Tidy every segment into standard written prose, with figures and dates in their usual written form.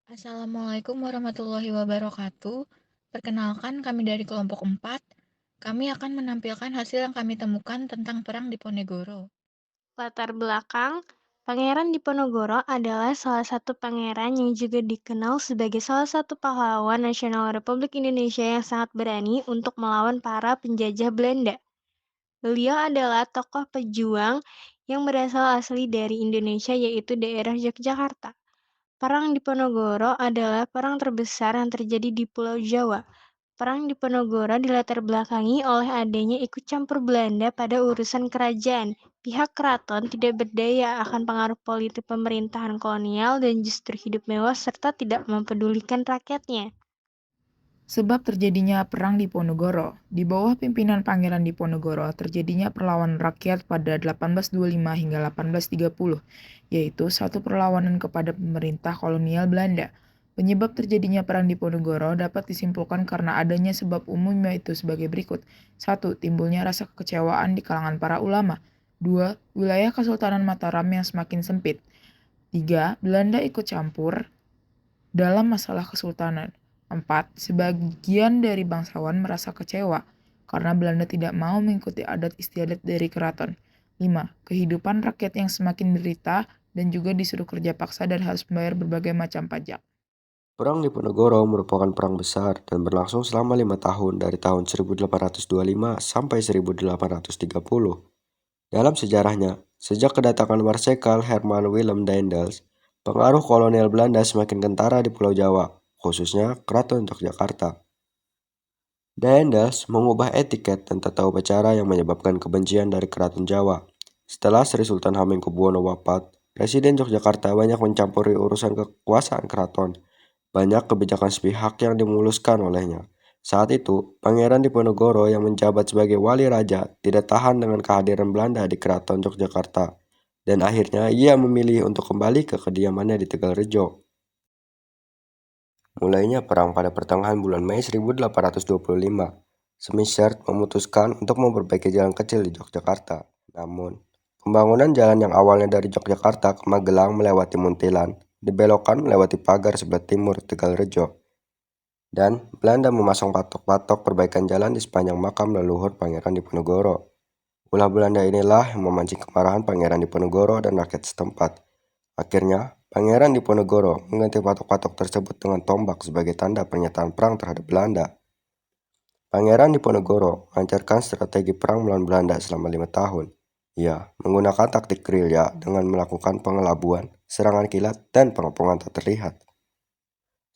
Assalamualaikum warahmatullahi wabarakatuh. Perkenalkan, kami dari kelompok 4. Kami akan menampilkan hasil yang kami temukan tentang perang di Ponegoro. Latar belakang, Pangeran Diponegoro adalah salah satu pangeran yang juga dikenal sebagai salah satu pahlawan nasional Republik Indonesia yang sangat berani untuk melawan para penjajah Belanda. Beliau adalah tokoh pejuang yang berasal asli dari Indonesia yaitu daerah Yogyakarta. Perang Diponegoro adalah perang terbesar yang terjadi di Pulau Jawa. Perang Diponegoro dilatar belakangi oleh adanya ikut campur Belanda pada urusan kerajaan. Pihak keraton tidak berdaya akan pengaruh politik pemerintahan kolonial dan justru hidup mewah serta tidak mempedulikan rakyatnya. Sebab terjadinya perang di Ponegoro. Di bawah pimpinan Pangeran Diponegoro terjadinya perlawanan rakyat pada 1825 hingga 1830, yaitu satu perlawanan kepada pemerintah kolonial Belanda. Penyebab terjadinya perang Diponegoro dapat disimpulkan karena adanya sebab umum yaitu sebagai berikut. 1. Timbulnya rasa kekecewaan di kalangan para ulama. 2. Wilayah Kesultanan Mataram yang semakin sempit. 3. Belanda ikut campur dalam masalah kesultanan. 4. Sebagian dari bangsawan merasa kecewa karena Belanda tidak mau mengikuti adat istiadat dari keraton. 5. Kehidupan rakyat yang semakin derita dan juga disuruh kerja paksa dan harus membayar berbagai macam pajak. Perang Diponegoro merupakan perang besar dan berlangsung selama 5 tahun dari tahun 1825 sampai 1830. Dalam sejarahnya, sejak kedatangan Marsekal Herman Willem Daendels, pengaruh kolonial Belanda semakin kentara di Pulau Jawa, khususnya Keraton Yogyakarta. Daendels mengubah etiket dan tata upacara yang menyebabkan kebencian dari Keraton Jawa. Setelah Sri Sultan Hamengkubuwono wafat, Presiden Yogyakarta banyak mencampuri urusan kekuasaan keraton. Banyak kebijakan sepihak yang dimuluskan olehnya. Saat itu, Pangeran Diponegoro yang menjabat sebagai wali raja tidak tahan dengan kehadiran Belanda di Keraton Yogyakarta, dan akhirnya ia memilih untuk kembali ke kediamannya di Tegalrejo. Mulainya perang pada pertengahan bulan Mei 1825. Semishert memutuskan untuk memperbaiki jalan kecil di Yogyakarta. Namun, pembangunan jalan yang awalnya dari Yogyakarta ke Magelang melewati Muntilan dibelokkan melewati pagar sebelah timur Tegalrejo. Dan Belanda memasang patok-patok perbaikan jalan di sepanjang makam leluhur Pangeran Diponegoro. Ulah Belanda inilah yang memancing kemarahan Pangeran Diponegoro dan rakyat setempat. Akhirnya, Pangeran Diponegoro mengganti patok-patok tersebut dengan tombak sebagai tanda pernyataan perang terhadap Belanda. Pangeran Diponegoro melancarkan strategi perang melawan Belanda selama 5 tahun. Ia menggunakan taktik gerilya dengan melakukan pengelabuan, serangan kilat, dan pengepungan tak terlihat.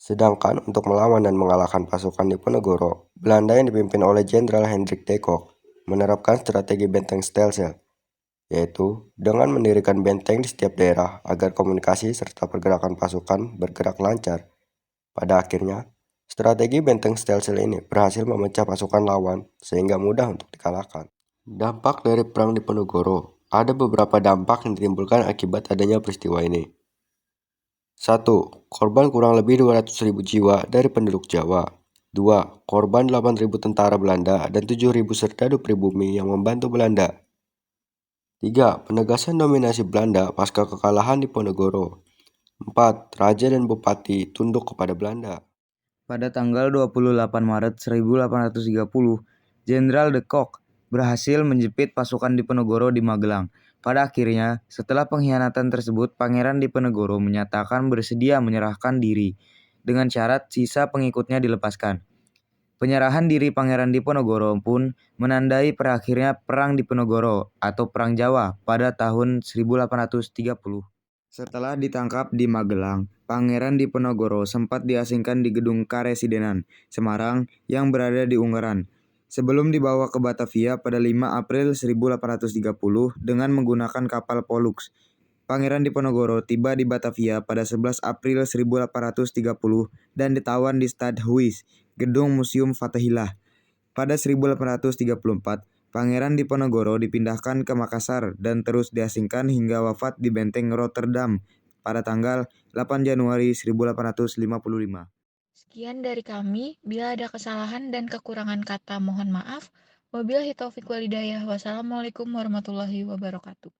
Sedangkan untuk melawan dan mengalahkan pasukan Diponegoro, Belanda yang dipimpin oleh Jenderal Hendrik de Kock menerapkan strategi benteng stelsel, yaitu dengan mendirikan benteng di setiap daerah agar komunikasi serta pergerakan pasukan bergerak lancar. Pada akhirnya, strategi benteng stelsel ini berhasil memecah pasukan lawan sehingga mudah untuk dikalahkan. Dampak dari perang Diponegoro. Ada beberapa dampak yang ditimbulkan akibat adanya peristiwa ini. 1. Korban kurang lebih 200.000 jiwa dari penduduk Jawa. 2. Korban 8.000 tentara Belanda dan 7.000 serdadu pribumi yang membantu Belanda. 3. Penegasan dominasi Belanda pasca kekalahan di Ponegoro. 4. Raja dan bupati tunduk kepada Belanda. Pada tanggal 28 Maret 1830, Jenderal de Kock berhasil menjepit pasukan Diponegoro di Magelang. Pada akhirnya, setelah pengkhianatan tersebut, Pangeran Diponegoro menyatakan bersedia menyerahkan diri dengan syarat sisa pengikutnya dilepaskan. Penyerahan diri Pangeran Diponegoro pun menandai berakhirnya Perang Diponegoro atau Perang Jawa pada tahun 1830. Setelah ditangkap di Magelang, Pangeran Diponegoro sempat diasingkan di gedung Karesidenan, Semarang yang berada di Ungaran, sebelum dibawa ke Batavia pada 5 April 1830 dengan menggunakan kapal Pollux. Pangeran Diponegoro tiba di Batavia pada 11 April 1830 dan ditawan di Stad Huis, gedung Museum Fathahillah. Pada 1834, Pangeran Diponegoro dipindahkan ke Makassar dan terus diasingkan hingga wafat di Benteng Rotterdam pada tanggal 8 Januari 1855. Sekian dari kami. Bila ada kesalahan dan kekurangan kata, mohon maaf. Wabillahi taufiq walhidayah. Wassalamualaikum warahmatullahi wabarakatuh.